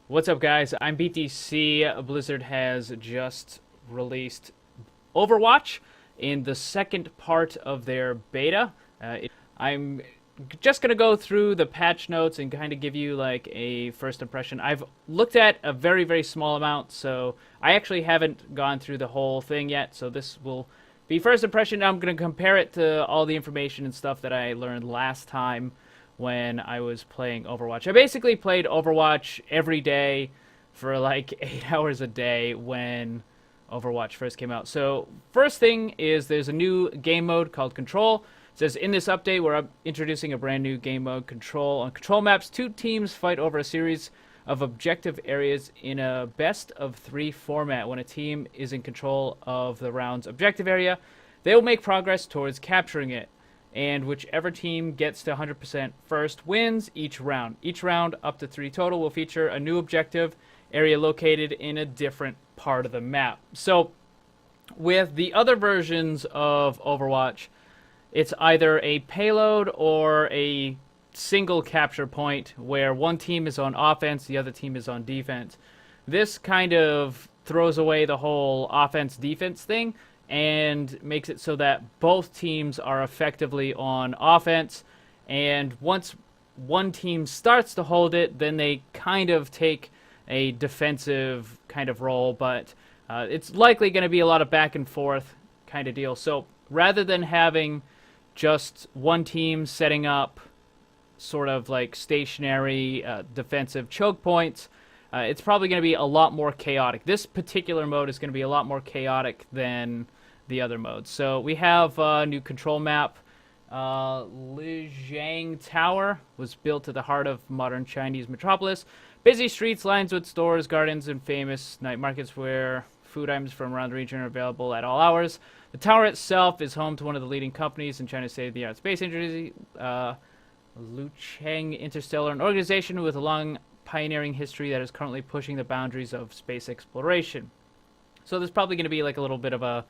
What's up, guys? I'm BTC. Blizzard has just released Overwatch in the second part of their beta. I'm just going to go through the patch notes and kind of give you like a first impression. I've looked at a very, very small amount, so I actually haven't gone through the whole thing yet, so this will be first impression. I'm going to compare it to all the information and stuff that I learned last time when I was playing Overwatch. I basically played Overwatch every day for like 8 hours a day when Overwatch first came out. So first thing is there's a new game mode called Control. It says in this update we're introducing a brand new game mode, Control. On Control maps, two teams fight over a series of objective areas in a best-of-3 format. When a team is in control of the round's objective area, they will make progress towards capturing it, and whichever team gets to 100% first wins each round. Each round, up to 3 total, will feature a new objective area located in a different part of the map. So, with the other versions of Overwatch, it's either a payload or a single capture point where one team is on offense, the other team is on defense. This kind of throws away the whole offense-defense thing and makes it so that both teams are effectively on offense, and once one team starts to hold it, then they kind of take a defensive kind of role, but it's likely going to be a lot of back and forth kind of deal. So rather than having just one team setting up sort of like stationary defensive choke points, it's probably going to be a lot more chaotic. This particular mode is going to be a lot more chaotic than the other modes. So we have a new control map. Lijiang Tower was built at the heart of modern Chinese metropolis. Busy streets lined with stores, gardens, and famous night markets where food items from around the region are available at all hours. The tower itself is home to one of the leading companies in China's state-of-the-art space industry, Lucheng Interstellar, an organization with a long pioneering history that is currently pushing the boundaries of space exploration. So there's probably going to be like a little bit of a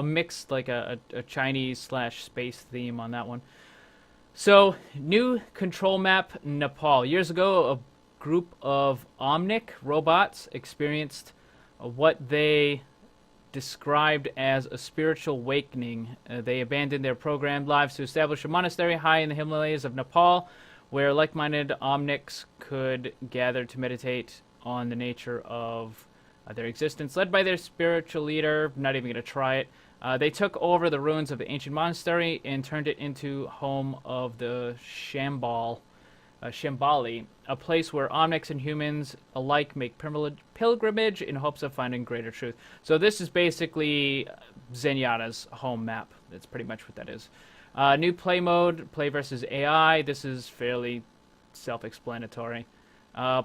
mixed, like a Chinese/space theme on that one. So, new control map, Nepal. Years ago, a group of Omnic robots experienced what they described as a spiritual awakening. They abandoned their programmed lives to establish a monastery high in the Himalayas of Nepal, where like-minded Omnics could gather to meditate on the nature of their existence. Led by their spiritual leader, not even going to try it, they took over the ruins of the ancient monastery and turned it into home of the Shambali, a place where Omnics and humans alike make pilgrimage in hopes of finding greater truth. So this is basically Zenyatta's home map. That's pretty much what that is. New play mode, play versus AI. This is fairly self-explanatory.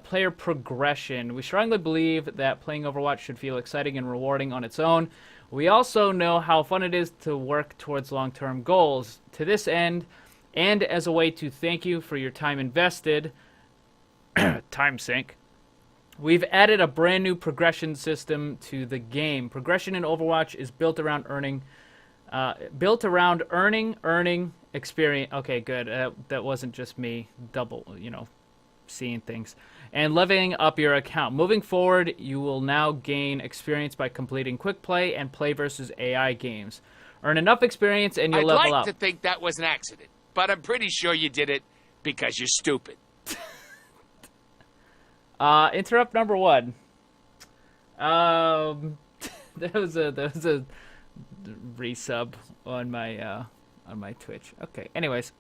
Player progression. We strongly believe that playing Overwatch should feel exciting and rewarding on its own. We also know how fun it is to work towards long-term goals. To this end, and as a way to thank you for your time invested, time sink, we've added a brand new progression system to the game. Progression in Overwatch is built around earning experience. Okay, good. That wasn't just me seeing things. And leveling up your account. Moving forward, you will now gain experience by completing quick play and play versus AI games. Earn enough experience and you'll level up. I'd like to think that was an accident, but I'm pretty sure you did it because you're stupid. Interrupt number 1. That was a resub on my Twitch. Okay. Anyways,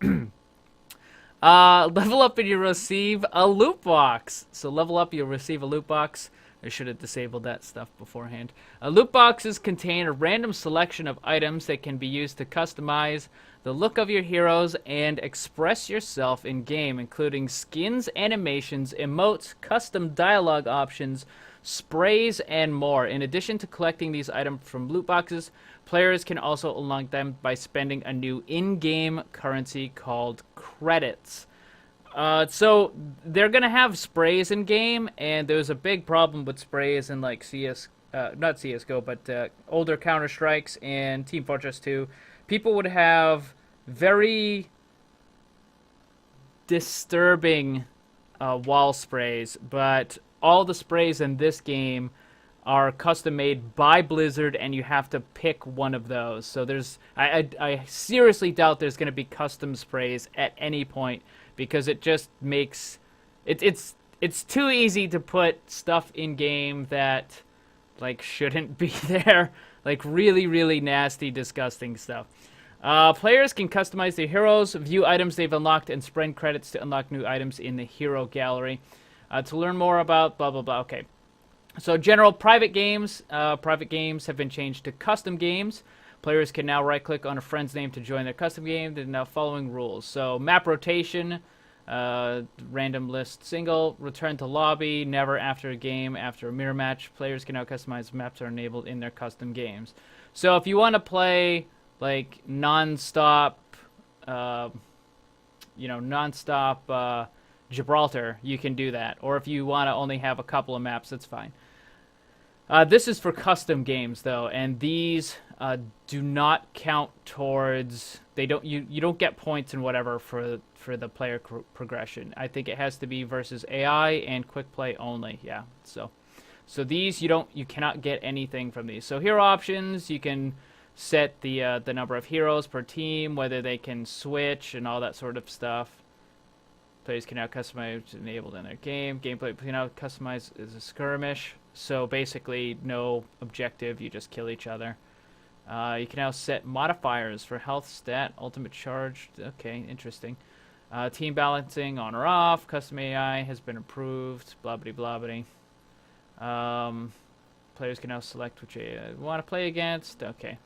level up and you receive a loot box. So level up, you'll receive a loot box. I should have disabled that stuff beforehand. Loot boxes contain a random selection of items that can be used to customize the look of your heroes and express yourself in game, including skins, animations, emotes, custom dialogue options, sprays, and more. In addition to collecting these items from loot boxes, players can also unlock them by spending a new in-game currency called credits. So they're gonna have sprays in game, and there's a big problem with sprays in like not CS:GO, but older Counter Strikes and Team Fortress 2. People would have very disturbing wall sprays, but all the sprays in this game are custom made by Blizzard, and you have to pick one of those. So I seriously doubt there's going to be custom sprays at any point, because it just makes it's too easy to put stuff in game that like shouldn't be there, like really nasty, disgusting stuff. Players can customize their heroes, view items they've unlocked, and spend credits to unlock new items in the hero gallery. To learn more about blah blah blah. Okay. So general private games have been changed to custom games. Players can now right-click on a friend's name to join their custom game. There are now following rules. So map rotation, random list single, return to lobby, never after a game, after a mirror match. Players can now customize maps are enabled in their custom games. So if you want to play like non-stop, Gibraltar, you can do that. Or if you want to only have a couple of maps, that's fine. This is for custom games, though, and these do not count towards. You don't get points and whatever for the player progression. I think it has to be versus AI and quick play only. Yeah, so these you cannot get anything from these. So hero options, you can set the number of heroes per team, whether they can switch and all that sort of stuff. Players can now customize enabled in their game. Gameplay customize is a skirmish. So basically, no objective, you just kill each other. You can now set modifiers for health, stat, ultimate charge. Okay, interesting. Team balancing on or off. Custom AI has been approved. Blah blah blah. Players can now select which AI they want to play against. Okay.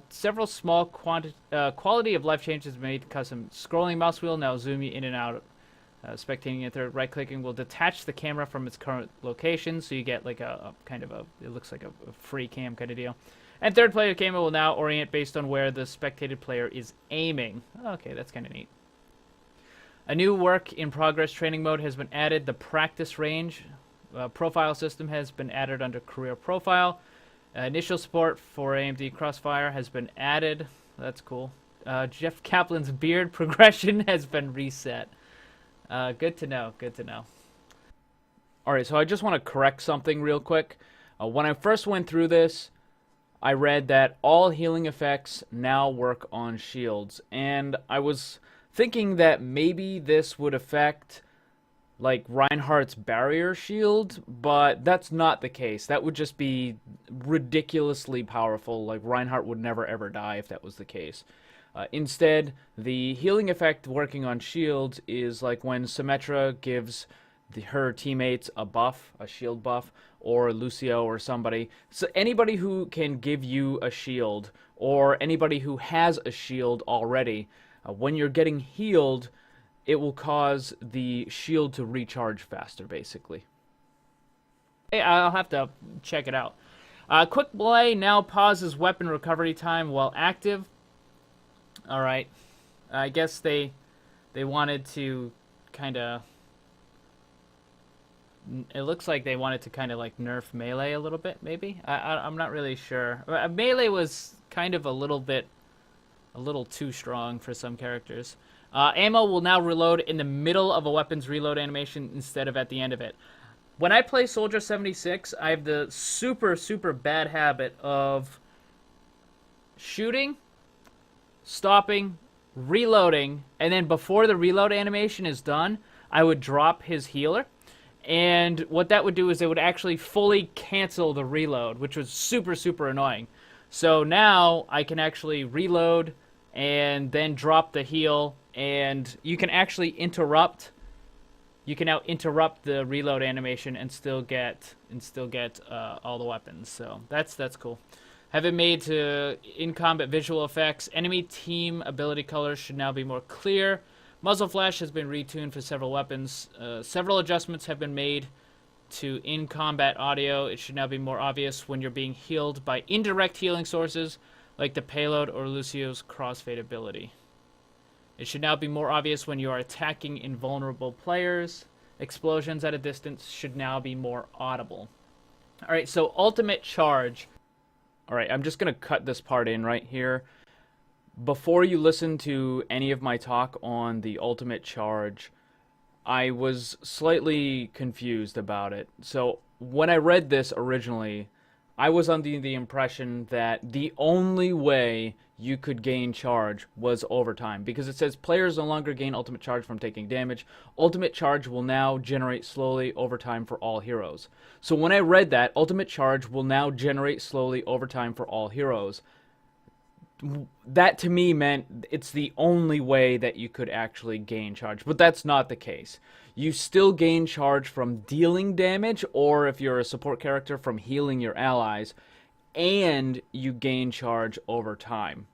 Several small quality of life changes made custom. Scrolling mouse wheel now zoom you in and out. Spectating at their right-clicking will detach the camera from its current location, so you get like a kind of it looks like a free cam kind of deal. And third player camera will now orient based on where the spectated player is aiming. Okay, that's kind of neat. A new work in progress training mode has been added. The practice range profile system has been added under career profile. Initial support for AMD Crossfire has been added. That's cool. Jeff Kaplan's beard progression has been reset. Good to know. Good to know. All right, so I just want to correct something real quick. When I first went through this, I read that all healing effects now work on shields, and I was thinking that maybe this would affect like Reinhardt's barrier shield, but that's not the case. That would just be ridiculously powerful. Like Reinhardt would never ever die if that was the case. Instead, the healing effect working on shields is like when Symmetra gives her teammates a buff, a shield buff, or Lucio or somebody. So anybody who can give you a shield, or anybody who has a shield already, when you're getting healed, it will cause the shield to recharge faster, basically. Hey, I'll have to check it out. Quick play now pauses weapon recovery time while active. All right, I guess they wanted to kind of. It looks like they wanted to kind of like nerf melee a little bit, maybe. I'm not really sure. Melee was kind of a little too strong for some characters. Ammo will now reload in the middle of a weapon's reload animation instead of at the end of it. When I play Soldier 76, I have the super bad habit of shooting, stopping, reloading, and then before the reload animation is done, I would drop his healer. And what that would do is it would actually fully cancel the reload, which was super annoying. So now I can actually reload and then drop the heal, and you can actually interrupt. You can now interrupt the reload animation and still get all the weapons. So that's cool. Have been made to in-combat visual effects. Enemy team ability colors should now be more clear. Muzzle flash has been retuned for several weapons. Several adjustments have been made to in-combat audio. It should now be more obvious when you're being healed by indirect healing sources, like the payload or Lucio's crossfade ability. It should now be more obvious when you are attacking invulnerable players. Explosions at a distance should now be more audible. All right, so ultimate charge. All right, I'm just going to cut this part in right here. Before you listen to any of my talk on the ultimate charge, I was slightly confused about it. So when I read this originally, I was under the impression that the only way you could gain charge was overtime, because it says players no longer gain ultimate charge from taking damage. Ultimate charge will now generate slowly over time for all heroes. So when I read that, ultimate charge will now generate slowly over time for all heroes, that to me meant it's the only way that you could actually gain charge. But that's not the case. You still gain charge from dealing damage, or if you're a support character, from healing your allies, and you gain charge over time.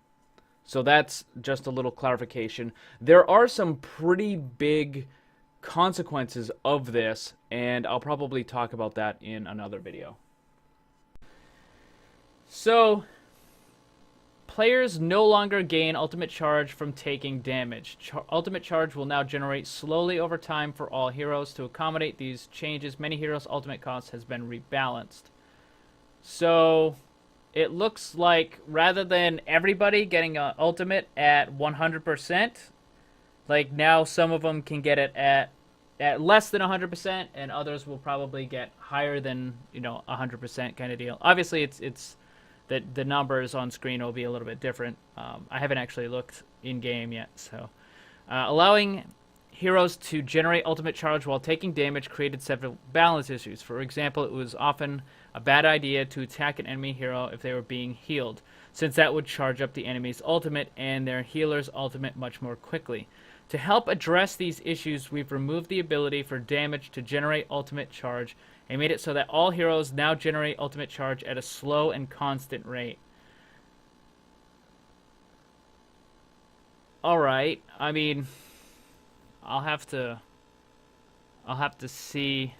So that's just a little clarification. There are some pretty big consequences of this, and I'll probably talk about that in another video. So players no longer gain ultimate charge from taking damage. Ultimate charge will now generate slowly over time for all heroes. To accommodate these changes, many heroes' ultimate cost has been rebalanced. So it looks like rather than everybody getting an ultimate at 100%, like now some of them can get it at less than 100%, and others will probably get higher than 100% kind of deal. Obviously, it's the numbers on screen will be a little bit different. I haven't actually looked in game yet, so allowing heroes to generate ultimate charge while taking damage created several balance issues. For example, it was often a bad idea to attack an enemy hero if they were being healed, since that would charge up the enemy's ultimate and their healer's ultimate much more quickly. To help address these issues, we've removed the ability for damage to generate ultimate charge and made it so that all heroes now generate ultimate charge at a slow and constant rate. Alright, I mean, I'll have to see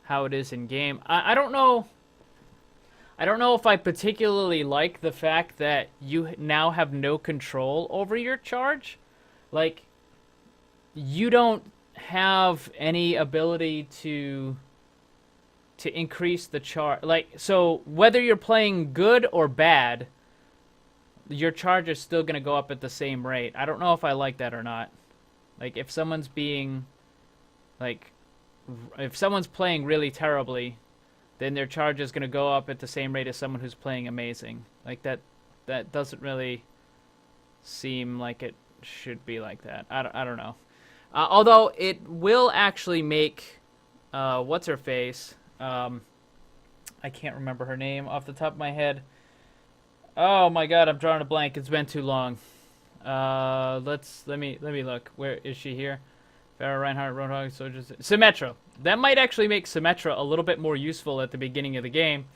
how it is in game. I don't know if I particularly like the fact that you now have no control over your charge. Like, you don't have any ability to increase the charge. Like, so whether you're playing good or bad, your charge is still going to go up at the same rate. I don't know if I like that or not. Like, if someone's being, like, if someone's playing really terribly, then their charge is going to go up at the same rate as someone who's playing amazing. Like, that doesn't really seem like it should be like that. I don't know. Although it will actually make, what's-her-face, I can't remember her name off the top of my head. Oh my god, I'm drawing a blank. It's been too long. Let me look. Where is she here? Farrah, Reinhardt, Roadhog, Soldiers. Symmetra. That might actually make Symmetra a little bit more useful at the beginning of the game,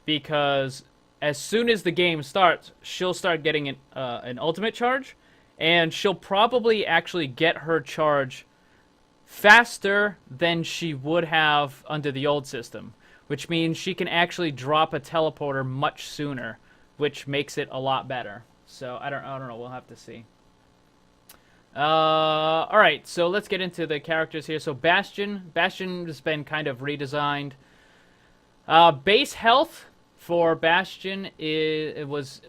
because as soon as the game starts, she'll start getting an ultimate charge, and she'll probably actually get her charge faster than she would have under the old system, which means she can actually drop a teleporter much sooner, which makes it a lot better. So I don't know. We'll have to see. All right, so let's get into the characters here. So Bastion has been kind of redesigned. Base health for Bastion was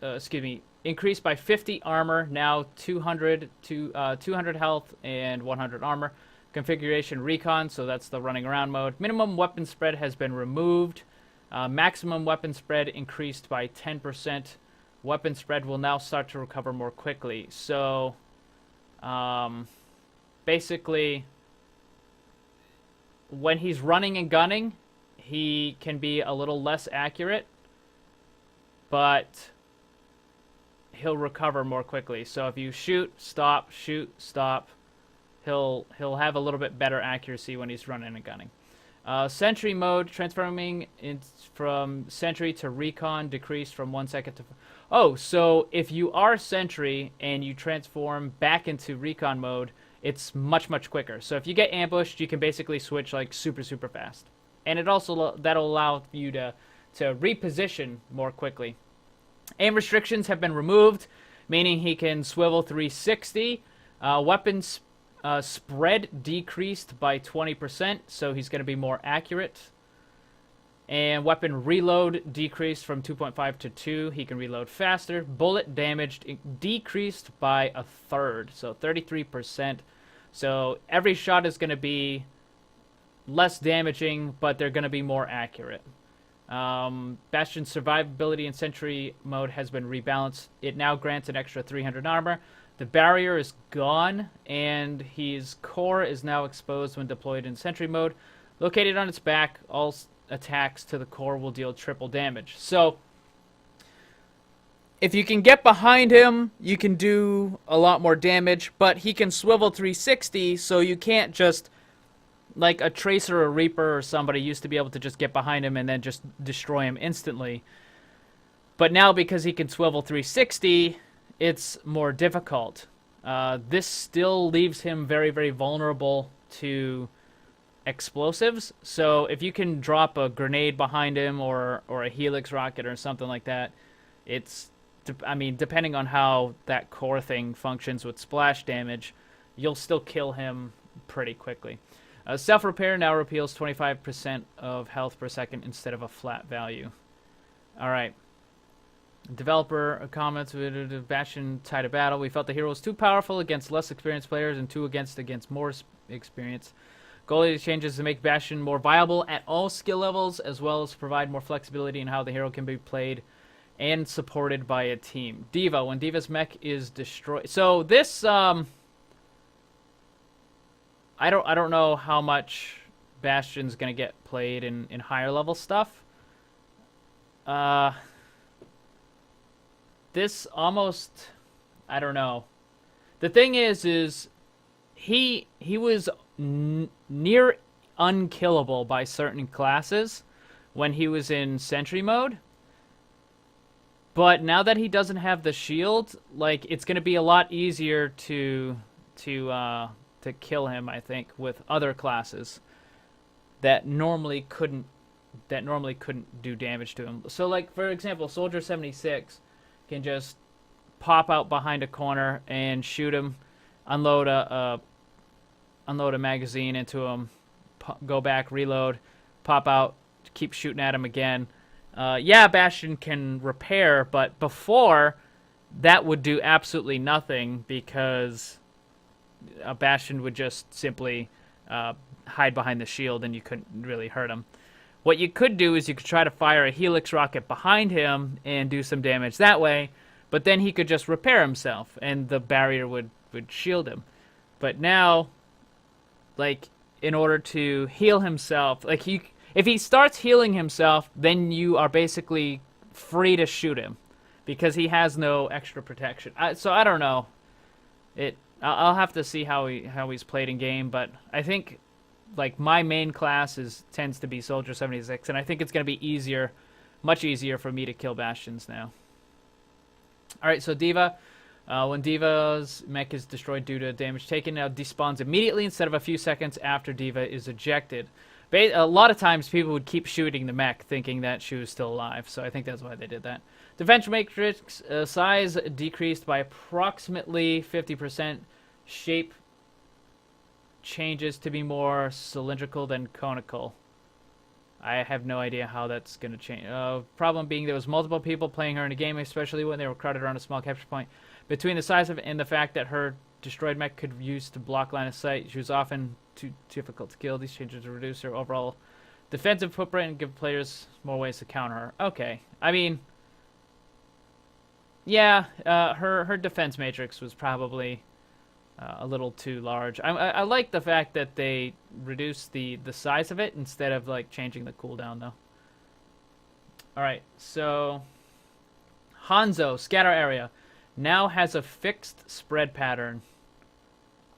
increased by 50 armor, now 200 health and 100 armor. Configuration recon, so that's the running around mode. Minimum weapon spread has been removed. Maximum weapon spread increased by 10%. Weapon spread will now start to recover more quickly. So, basically, when he's running and gunning, he can be a little less accurate, but he'll recover more quickly. So if you shoot, stop, he'll have a little bit better accuracy when he's running and gunning. Sentry mode, transforming from sentry to recon, decreased from 1 second to... Oh, so if you are sentry and you transform back into recon mode, it's much, much quicker. So if you get ambushed, you can basically switch like super, super fast. And it also, that'll allow you to reposition more quickly. Aim restrictions have been removed, meaning he can swivel 360. Weapons spread decreased by 20%, so he's going to be more accurate. And weapon reload decreased from 2.5 to 2. He can reload faster. Bullet damage decreased by a third, so 33%. So every shot is going to be less damaging, but they're going to be more accurate. Bastion's survivability in Sentry mode has been rebalanced. It now grants an extra 300 armor. The barrier is gone, and his core is now exposed when deployed in Sentry mode. Located on its back, all attacks to the core will deal triple damage. So, if you can get behind him, you can do a lot more damage, but he can swivel 360, so you can't just, like a Tracer or Reaper or somebody used to be able to just get behind him and then just destroy him instantly. But now, because he can swivel 360, it's more difficult. This still leaves him very, very vulnerable to explosives. So if you can drop a grenade behind him or a Helix rocket or something like that, it's, I mean, depending on how that core thing functions with splash damage, you'll still kill him pretty quickly. Self-repair now repeals 25% of health per second instead of a flat value. Alright. Developer comments with Bastion tied to battle. We felt the hero was too powerful against less experienced players and too against more experience. Goal of these changes to make Bastion more viable at all skill levels, as well as provide more flexibility in how the hero can be played and supported by a team. Diva, when Diva's mech is destroyed. So this, I don't know how much Bastion's gonna get played in higher level stuff. This almost, I don't know. The thing is he was near unkillable by certain classes when he was in Sentry mode. But now that he doesn't have the shield, like, it's gonna be a lot easier to kill him, I think, with other classes that normally couldn't do damage to him. So, like, for example, Soldier 76 can just pop out behind a corner and shoot him, unload a magazine into him, go back, reload, pop out, keep shooting at him again. Yeah, Bastion can repair, but before, that would do absolutely nothing because a Bastion would just simply hide behind the shield and you couldn't really hurt him. What you could do is you could try to fire a Helix rocket behind him and do some damage that way, but then he could just repair himself and the barrier would shield him. But now, like, in order to heal himself, like, if he starts healing himself, then you are basically free to shoot him because he has no extra protection. So I don't know. I'll have to see how he's played in game, but I think, like, my main class tends to be Soldier 76, and I think it's going to be easier, much easier for me to kill Bastions now. Alright, so Diva. When Diva's mech is destroyed due to damage taken, now despawns immediately instead of a few seconds after Diva is ejected. A lot of times people would keep shooting the mech thinking that she was still alive, so I think that's why they did that. Defense matrix size decreased by approximately 50%. Shape changes to be more cylindrical than conical. I have no idea how that's going to change. Problem being there was multiple people playing her in a game, especially when they were crowded around a small capture point. Between the size of it and the fact that her destroyed mech could use to block line of sight, she was often too difficult to kill. These changes to reduce her overall defensive footprint and give players more ways to counter her. Okay. I mean, yeah, her defense matrix was probably a little too large. I like the fact that they reduced the size of it instead of, like, changing the cooldown, though. Alright, so Hanzo, scatter area, now has a fixed spread pattern.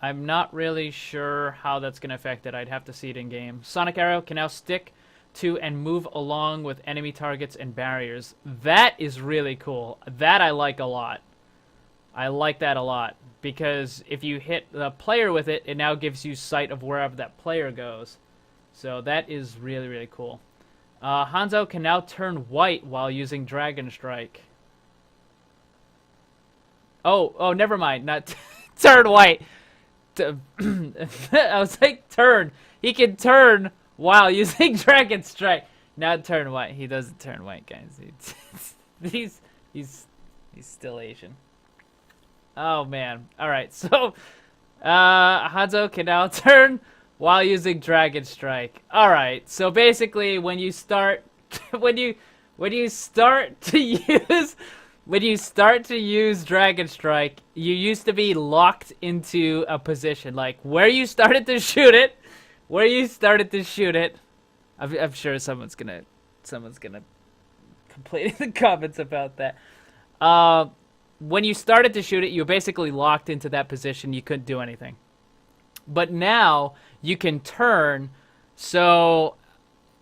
I'm not really sure how that's going to affect it. I'd have to see it in game. Sonic Arrow can now stick to and move along with enemy targets and barriers. That is really cool. That I like a lot. I like that a lot. Because if you hit the player with it, it now gives you sight of wherever that player goes. So that is really, really cool. Hanzo can now turn white while using Dragon Strike. Oh, never mind. Not turn white. I was like, turn. He can turn while using Dragon Strike. Not turn white. He doesn't turn white, guys. He's still Asian. Oh, man. Alright, so Hanzo can now turn while using Dragon Strike. Alright, so basically when you start when you start to use Dragon Strike, you used to be locked into a position. Like where you started to shoot it, I'm sure someone's gonna complain in the comments about that. When you started to shoot it, you were basically locked into that position. You couldn't do anything. But now you can turn. So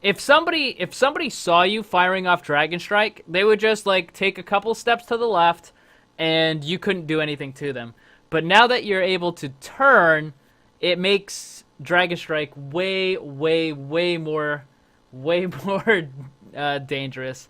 if somebody saw you firing off Dragon Strike, they would just like take a couple steps to the left, and you couldn't do anything to them. But now that you're able to turn, it makes Dragon Strike way more dangerous.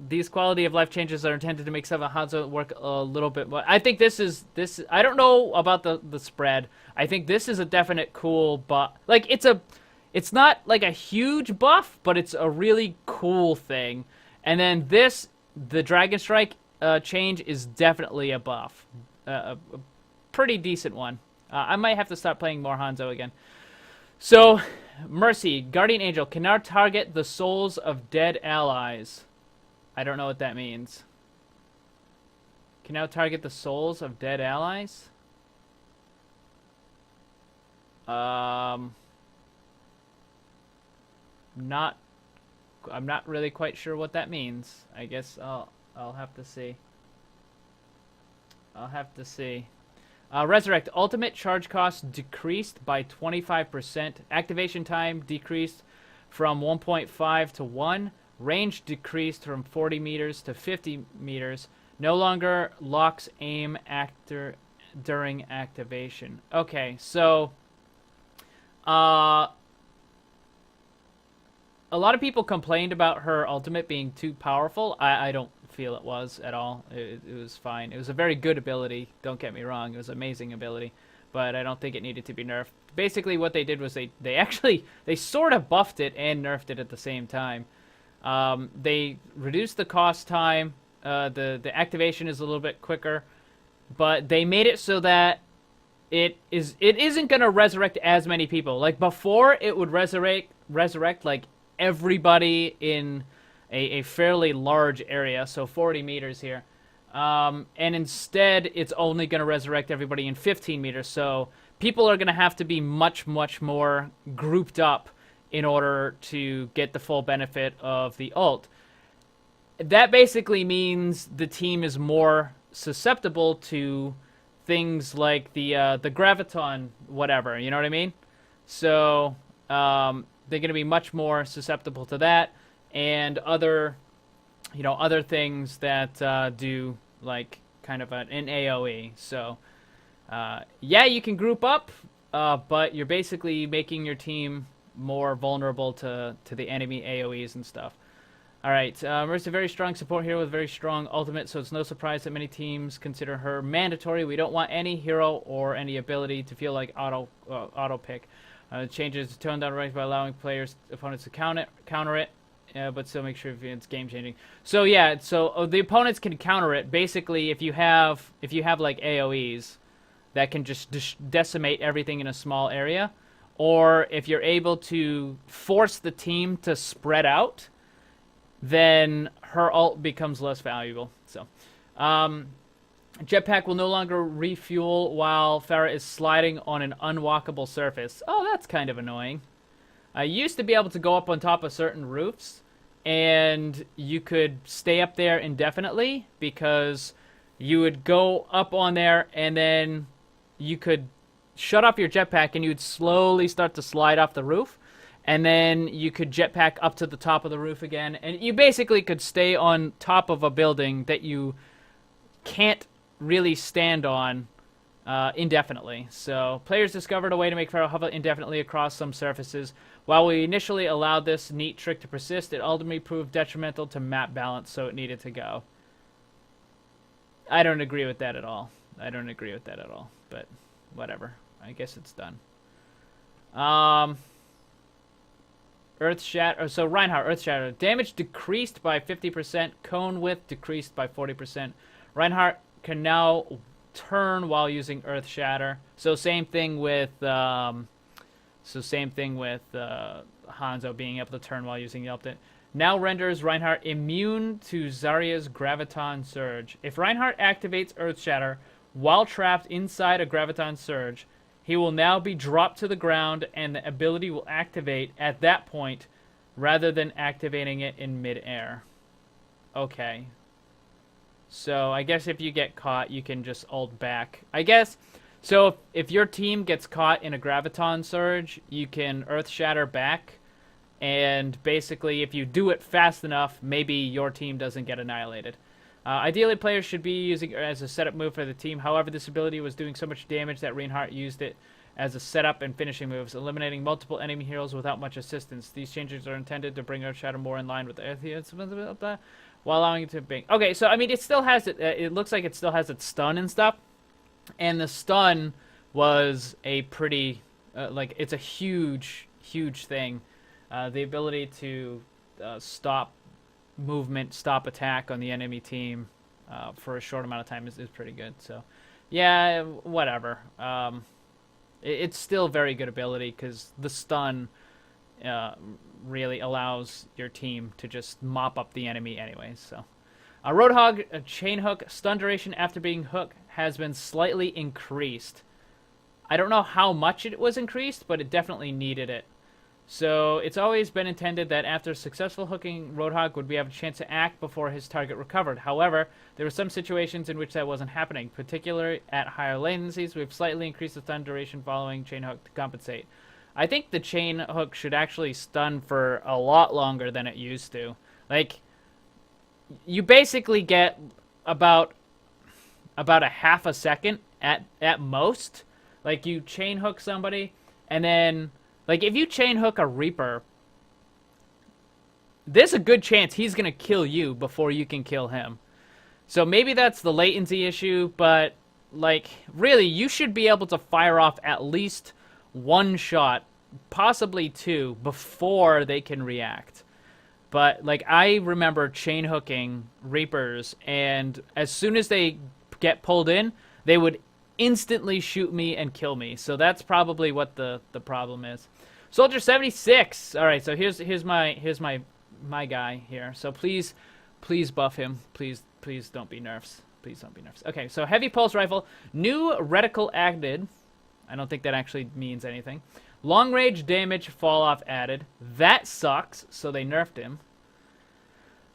These quality of life changes are intended to make Seven Hanzo work a little bit more. I think this. I don't know about the spread. I think this is a definite cool buff. Like it's not like a huge buff, but it's a really cool thing. And then the Dragon Strike change is definitely a buff, a pretty decent one. I might have to start playing more Hanzo again. So, Mercy, Guardian Angel, can now target the souls of dead allies. I don't know what that means. Can now target the souls of dead allies? I'm not really quite sure what that means. I guess I'll have to see. Resurrect. Ultimate charge cost decreased by 25%. Activation time decreased from 1.5 to 1. Range decreased from 40 meters to 50 meters. No longer locks aim during activation. Okay, so a lot of people complained about her ultimate being too powerful. I don't feel it was at all. It was fine. It was a very good ability. Don't get me wrong. It was an amazing ability, but I don't think it needed to be nerfed. Basically, what they did was they sort of buffed it and nerfed it at the same time. They reduced the cost time. The activation is a little bit quicker, but they made it so that it isn't gonna resurrect as many people. Like before, it would resurrect like everybody in a fairly large area, so 40 meters here. And instead, it's only going to resurrect everybody in 15 meters, so people are going to have to be much more grouped up in order to get the full benefit of the ult. That basically means the team is more susceptible to things like the graviton, whatever, you know what I mean? So, they're going to be much more susceptible to that, and other things that do like kind of an AoE. So yeah, you can group up, but you're basically making your team more vulnerable to the enemy AoEs and stuff. Alright, Mercy, very strong support hero with very strong ultimate, so it's no surprise that many teams consider her mandatory. We don't want any hero or any ability to feel like auto pick. Changes the tone down range by allowing opponents to counter it. But still make sure it's game changing. So yeah, so the opponents can counter it. Basically, if you have like AoEs that can just decimate everything in a small area, or if you're able to force the team to spread out, then her ult becomes less valuable. So, jetpack will no longer refuel while Pharah is sliding on an unwalkable surface. Oh, that's kind of annoying. I used to be able to go up on top of certain roofs, and you could stay up there indefinitely because you would go up on there, and then you could shut off your jetpack, and you would slowly start to slide off the roof, and then you could jetpack up to the top of the roof again, and you basically could stay on top of a building that you can't really stand on indefinitely. So players discovered a way to make Pharaoh hover indefinitely across some surfaces. While we initially allowed this neat trick to persist, it ultimately proved detrimental to map balance, so it needed to go. I don't agree with that at all. But whatever. I guess it's done. Earth Shatter. So Reinhardt, Earth Shatter. Damage decreased by 50%. Cone width decreased by 40%. Reinhardt can now turn while using Earth Shatter. So same thing with Hanzo being able to turn while using the ultimate. Now renders Reinhardt immune to Zarya's Graviton Surge. If Reinhardt activates Earth Shatter while trapped inside a Graviton Surge, he will now be dropped to the ground and the ability will activate at that point rather than activating it in midair. Okay. So I guess if you get caught, you can just ult back. I guess, so if your team gets caught in a Graviton Surge, you can Earth Shatter back. And basically, if you do it fast enough, maybe your team doesn't get annihilated. Ideally, players should be using it as a setup move for the team. However, this ability was doing so much damage that Reinhardt used it as a setup and finishing moves, eliminating multiple enemy heroes without much assistance. These changes are intended to bring Earth Shatter more in line with the Earth, while allowing it to be... Okay, so, I mean, it still has it. It looks like it still has its stun and stuff. And the stun was a pretty... it's a huge, huge thing. The ability to stop movement, stop attack on the enemy team for a short amount of time is pretty good. So, yeah, whatever. It's still a very good ability because the stun really allows your team to just mop up the enemy anyways. So, Roadhog chain hook stun duration after being hooked has been slightly increased. I don't know how much it was increased, but it definitely needed it. So it's always been intended that after successful hooking, Roadhog would have a chance to act before his target recovered. However, there were some situations in which that wasn't happening, particularly at higher latencies. We've slightly increased the stun duration following chain hook to compensate. I think the chain hook should actually stun for a lot longer than it used to. Like, you basically get about a half a second at most. Like, you chain hook somebody, and then... Like, if you chain hook a Reaper, there's a good chance he's going to kill you before you can kill him. So maybe that's the latency issue, but, like, really, you should be able to fire off at least one shot, possibly two, before they can react. But, like, I remember chain hooking Reapers, and as soon as they get pulled in, they would instantly shoot me and kill me. So that's probably what the problem is. Soldier 76. All right, so here's my guy here. So please buff him. Please don't be nerfs. Please don't be nerfs. Okay, so heavy pulse rifle, new reticle added. I don't think that actually means anything. Long range damage fall off added. That sucks. So they nerfed him.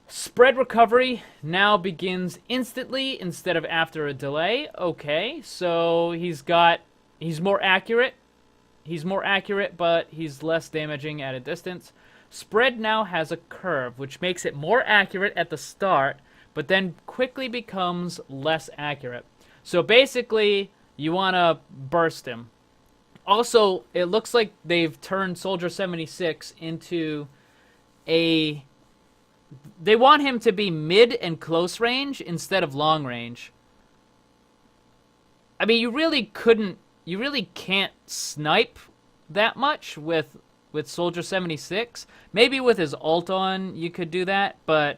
Spread recovery now begins instantly instead of after a delay. Okay, so he's more accurate. He's more accurate, but he's less damaging at a distance. Spread now has a curve, which makes it more accurate at the start, but then quickly becomes less accurate. So basically, you want to burst him. Also, it looks like they've turned Soldier 76 into a... They want him to be mid and close range instead of long range. I mean, you really can't snipe that much with Soldier 76. Maybe with his ult on, you could do that, but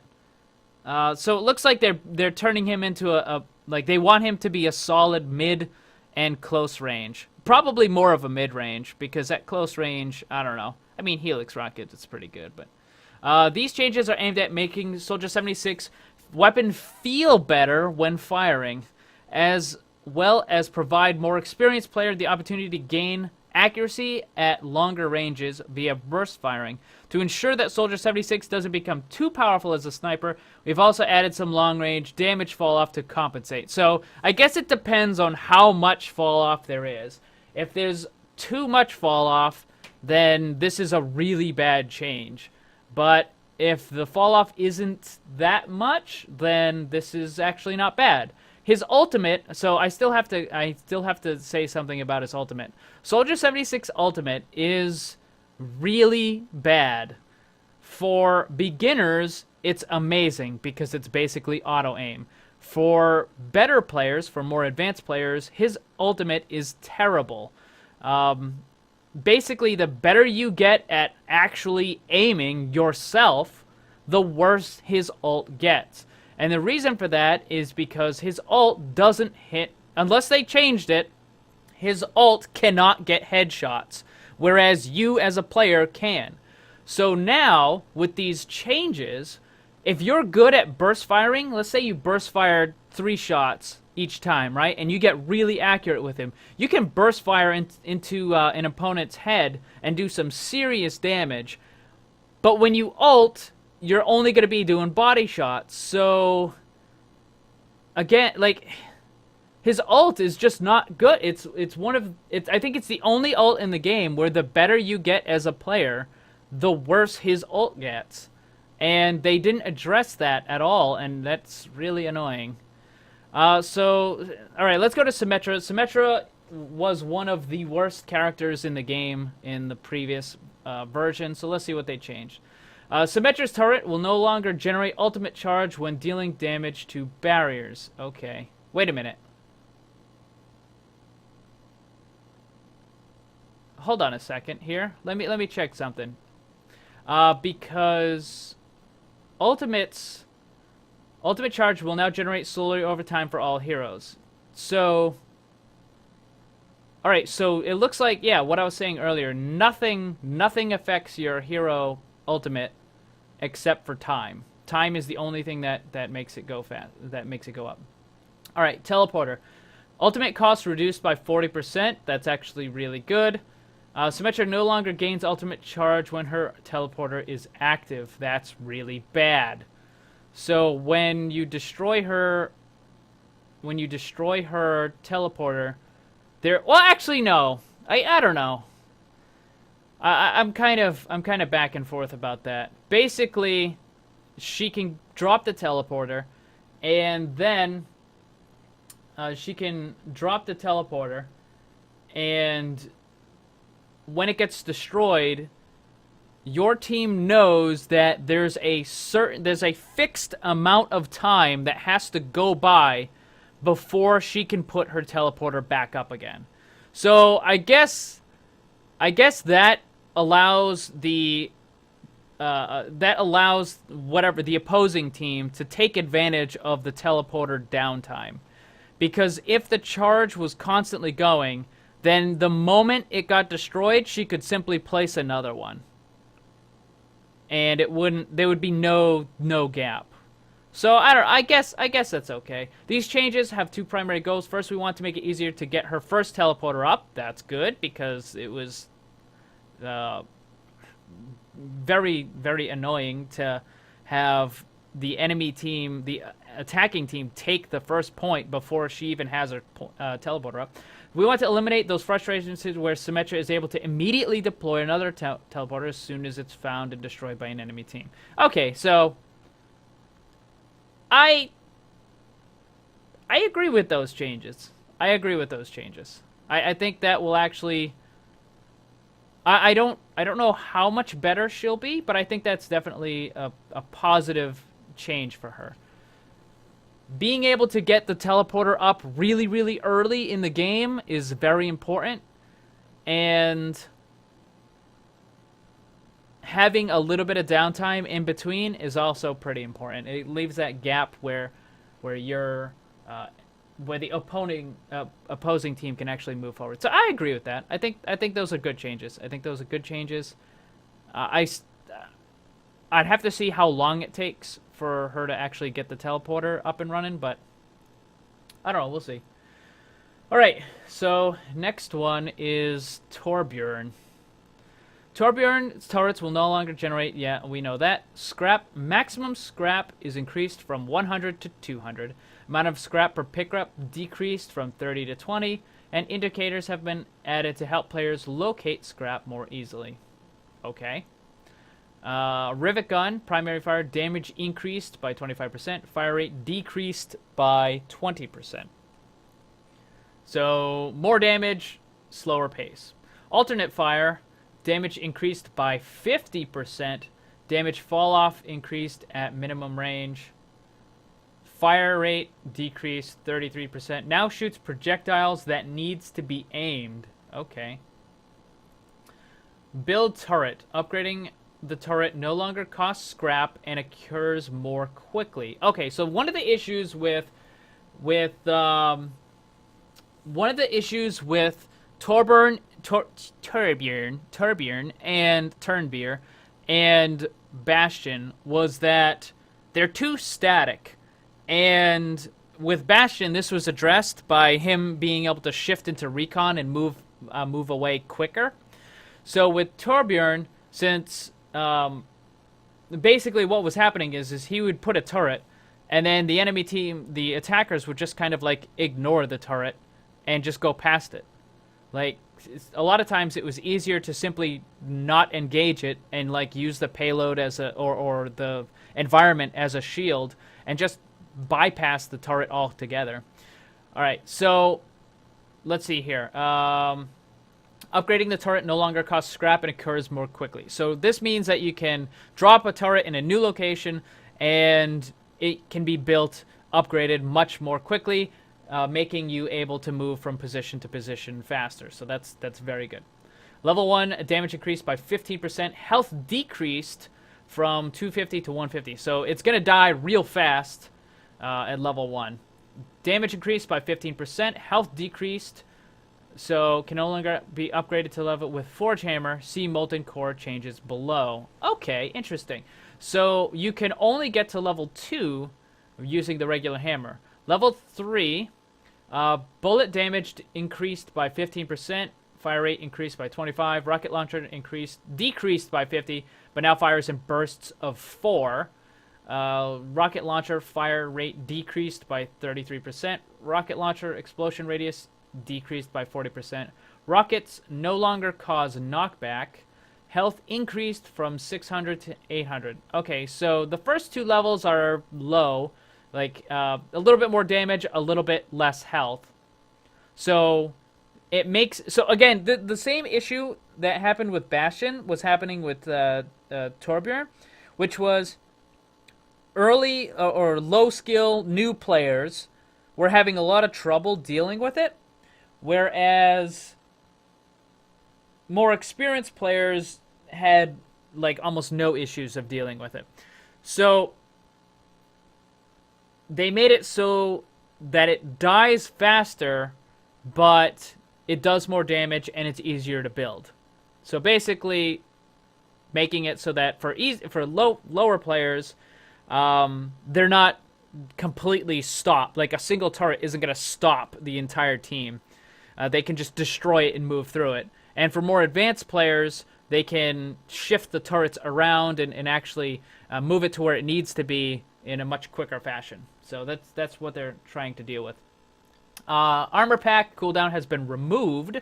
so it looks like they're turning him into like they want him to be a solid mid and close range. Probably more of a mid range because at close range, I don't know. I mean, Helix Rocket, it's pretty good, but these changes are aimed at making Soldier 76 weapon feel better when firing, as well as provide more experienced player the opportunity to gain accuracy at longer ranges via burst firing. To ensure that Soldier 76 doesn't become too powerful as a sniper, we've also added some long-range damage fall-off to compensate. So I guess it depends on how much fall-off there is. If there's too much fall-off, then this is a really bad change. But if the fall-off isn't that much, then this is actually not bad. His ultimate, so I still have to say something about his ultimate. Soldier 76 ultimate is really bad. For beginners, it's amazing because it's basically auto-aim. For better players, for more advanced players, his ultimate is terrible. Basically, the better you get at actually aiming yourself, the worse his ult gets. And the reason for that is because his ult doesn't hit unless they changed it, his ult cannot get headshots, whereas you as a player can. So now, with these changes, if you're good at burst firing, let's say you burst fired 3 shots each time, right? And you get really accurate with him. You can burst fire into an opponent's head and do some serious damage. But when you ult, you're only going to be doing body shots. So, again, like, his ult is just not good. I think it's the only ult in the game where the better you get as a player, the worse his ult gets. And they didn't address that at all, and that's really annoying. So, alright, let's go to Symmetra. Symmetra was one of the worst characters in the game in the previous version, so let's see what they changed. Symmetra's turret will no longer generate ultimate charge when dealing damage to barriers. Okay. Wait a minute. Hold on a second here. Let me check something. Because ultimate charge will now generate slowly over time for all heroes. So, alright, so it looks like, yeah, what I was saying earlier, nothing affects your hero ultimate except for time. Time is the only thing that makes it go fast, that makes it go up. Alright, teleporter. Ultimate cost reduced by 40%. That's actually really good. Symmetra no longer gains ultimate charge when her teleporter is active. That's really bad. So when you destroy her teleporter, well, actually no. I don't know. I'm kind of back and forth about that. Basically, she can drop the teleporter, and then and when it gets destroyed, your team knows that there's a fixed amount of time that has to go by before she can put her teleporter back up again. So I guess that allows the the opposing team to take advantage of the teleporter downtime, because if the charge was constantly going, then the moment it got destroyed, she could simply place another one. And there would be no gap. So I guess that's okay. These changes have 2 primary goals. First, we want to make it easier to get her first teleporter up. That's good, because it was very, very annoying to have the enemy team, the attacking team, take the first point before she even has her teleporter up. We want to eliminate those frustrations where Symmetra is able to immediately deploy another teleporter as soon as it's found and destroyed by an enemy team. Okay, so I agree with those changes. I think that will actually... I don't know how much better she'll be, but I think that's definitely a positive change for her. Being able to get the teleporter up really, really early in the game is very important. And having a little bit of downtime in between is also pretty important. It leaves that gap where the opposing team can actually move forward. So I agree with that. I think those are good changes. I'd have to see how long it takes for her to actually get the teleporter up and running, but I don't know. We'll see. All right, so next one is Torbjorn. Torbjorn's turrets will no longer generate, yeah, we know that. Maximum scrap is increased from 100 to 200. Amount of scrap per pickup decreased from 30 to 20, and indicators have been added to help players locate scrap more easily. Okay. Rivet gun, primary fire damage increased by 25%. Fire rate decreased by 20%. So, more damage, slower pace. Alternate fire, damage increased by 50%. Damage fall off increased at minimum range. Fire rate decreased 33%. Now shoots projectiles that needs to be aimed. Okay. Build turret. Upgrading the turret no longer costs scrap and occurs more quickly. Okay, so one of the issues with one of the issues with Torbjorn and Turnbeer and Bastion was that they're too static. And with Bastion, this was addressed by him being able to shift into recon and move away quicker. So with Torbjorn, since basically what was happening is he would put a turret, and then the enemy team, the attackers, would just kind of like ignore the turret and just go past it. Like, a lot of times it was easier to simply not engage it and like use the payload as a or the environment as a shield and just bypass the turret altogether. All right, so let's see here. Upgrading the turret no longer costs scrap and occurs more quickly. So this means that you can drop a turret in a new location and it can be built, upgraded much more quickly, making you able to move from position to position faster. So that's very good. Level 1, damage increased by 15%. Health decreased from 250 to 150. So it's going to die real fast at level 1. Damage increased by 15%. Health decreased. So can no longer be upgraded to level with Forge Hammer. See Molten Core changes below. Okay, interesting. So you can only get to level 2 using the regular hammer. Level 3, bullet damage increased by 15%. Fire rate increased by 25. Rocket launcher decreased by 50, but now fires in bursts of 4. Rocket launcher fire rate decreased by 33%. Rocket launcher explosion radius decreased by 40%. Rockets no longer cause knockback. Health increased from 600 to 800. Okay, so the first 2 levels are low, like a little bit more damage, a little bit less health. So it makes, so again, the same issue that happened with Bastion was happening with Torbjorn, which was early or low skill new players were having a lot of trouble dealing with it, whereas more experienced players had like almost no issues of dealing with it. So they made it so that it dies faster, but it does more damage and it's easier to build. So basically making it so that for lower players, they're not completely stopped. Like a single turret isn't going to stop the entire team. They can just destroy it and move through it. And for more advanced players, they can shift the turrets around and actually move it to where it needs to be in a much quicker fashion. So that's what they're trying to deal with. Armor pack cooldown has been removed.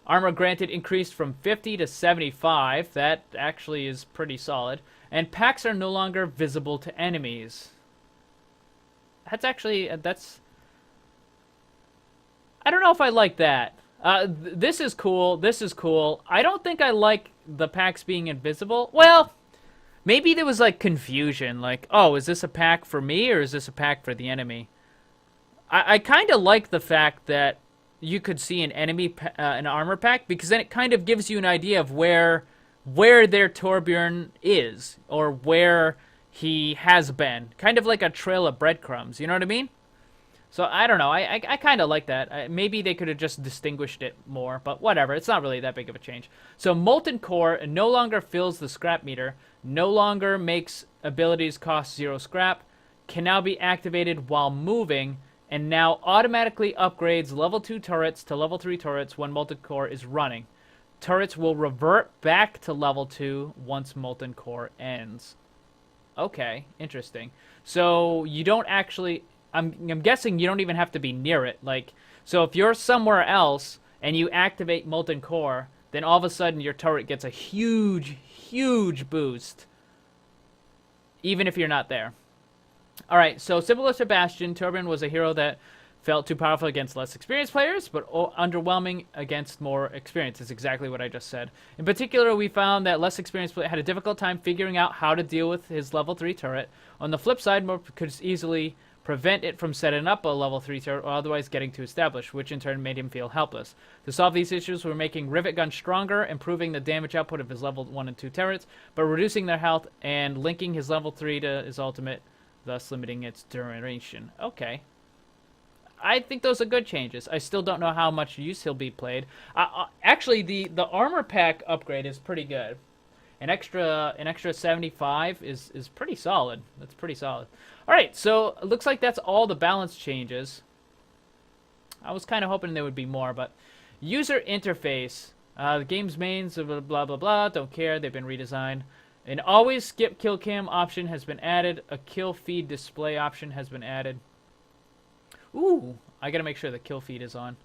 Armor granted increased from 50 to 75. That actually is pretty solid. And packs are no longer visible to enemies. That's actually, that's... I don't know if I like that. This is cool. This is cool. I don't think I like the packs being invisible. Well, maybe there was like confusion. Like, oh, is this a pack for me or is this a pack for the enemy? I kind of like the fact that you could see an enemy, an armor pack, because then it kind of gives you an idea of where their Torbjorn is or where he has been. Kind of like a trail of breadcrumbs. You know what I mean? So, I don't know. I kind of like that. Maybe they could have just distinguished it more, but whatever. It's not really that big of a change. So, Molten Core no longer fills the scrap meter, no longer makes abilities cost 0 scrap, can now be activated while moving, and now automatically upgrades level 2 turrets to level 3 turrets when Molten Core is running. Turrets will revert back to level 2 once Molten Core ends. Okay, interesting. So, you don't actually... I'm guessing you don't even have to be near it. Like, so if you're somewhere else and you activate Molten Core, then all of a sudden your turret gets a huge, huge boost, even if you're not there. All right, so similar to Bastion, Torbjorn was a hero that felt too powerful against less experienced players, but underwhelming against more experienced. Is exactly what I just said. In particular, we found that less experienced players had a difficult time figuring out how to deal with his level 3 turret. On the flip side, more could easily prevent it from setting up a level 3 turret or otherwise getting too established, which in turn made him feel helpless. To solve these issues, we're making Rivet Gun stronger, improving the damage output of his level 1 and 2 turrets, but reducing their health and linking his level 3 to his ultimate, thus limiting its duration. Okay. I think those are good changes. I still don't know how much use he'll be played. Actually, the armor pack upgrade is pretty good. An extra 75 is pretty solid. That's pretty solid. All right, so it looks like that's all the balance changes. I was kind of hoping there would be more, but user interface. The game's mains, blah, blah, blah, blah. Don't care. They've been redesigned. An always skip kill cam option has been added. A kill feed display option has been added. Ooh, I gotta make sure the kill feed is on.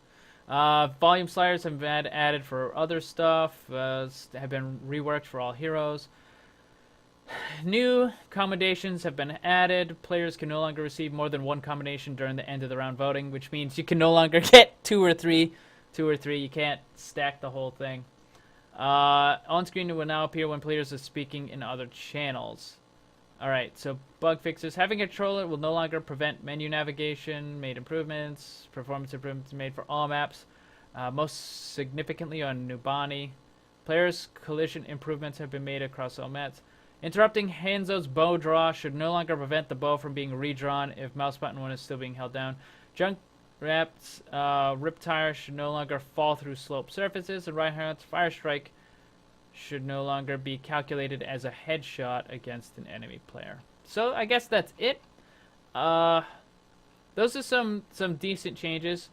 Volume sliders have been added for other stuff. Have been reworked for all heroes. New combinations have been added. Players can no longer receive more than one combination during the end of the round voting, which means you can no longer get two or three. You can't stack the whole thing. On-screen will now appear when players are speaking in other channels. Alright, so bug fixes. Having a controller will no longer prevent menu navigation. Made improvements. Performance improvements made for all maps. Most significantly on Nubani. Players' collision improvements have been made across all maps. Interrupting Hanzo's bow draw should no longer prevent the bow from being redrawn if mouse button 1 is still being held down. Junkrat's Riptire should no longer fall through sloped surfaces, and Reinhardt's Fire Strike should no longer be calculated as a headshot against an enemy player. So I guess that's it. Those are some decent changes.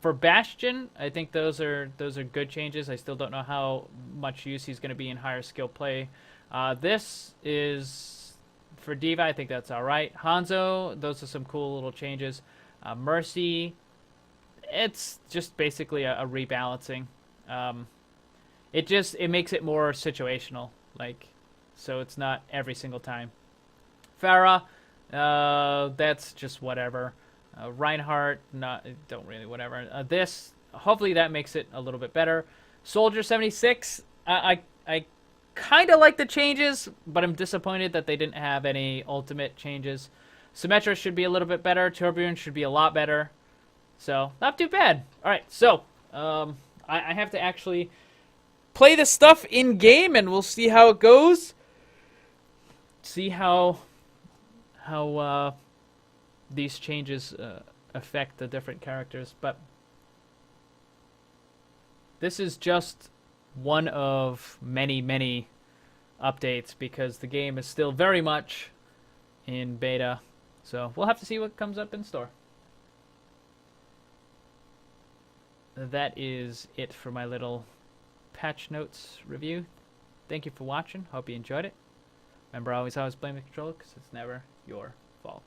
For Bastion, I think those are good changes. I still don't know how much use he's going to be in higher skill play. This is for Diva. I think that's all right. Hanzo, those are some cool little changes. Mercy, it's just basically a rebalancing. It makes it more situational, like, so it's not every single time. Farah, that's just whatever. Reinhardt, don't really whatever. This, hopefully that makes it a little bit better. Soldier 76, I kind of like the changes, but I'm disappointed that they didn't have any ultimate changes. Symmetra should be a little bit better. Tourbillon should be a lot better. So, not too bad. Alright, so, I have to actually play this stuff in-game, and we'll see how it goes. See how these changes affect the different characters. But this is just one of many, many updates, because the game is still very much in beta. So we'll have to see what comes up in store. That is it for my little patch notes review. Thank you for watching. Hope you enjoyed it. Remember, always blame the controller, because it's never your fault.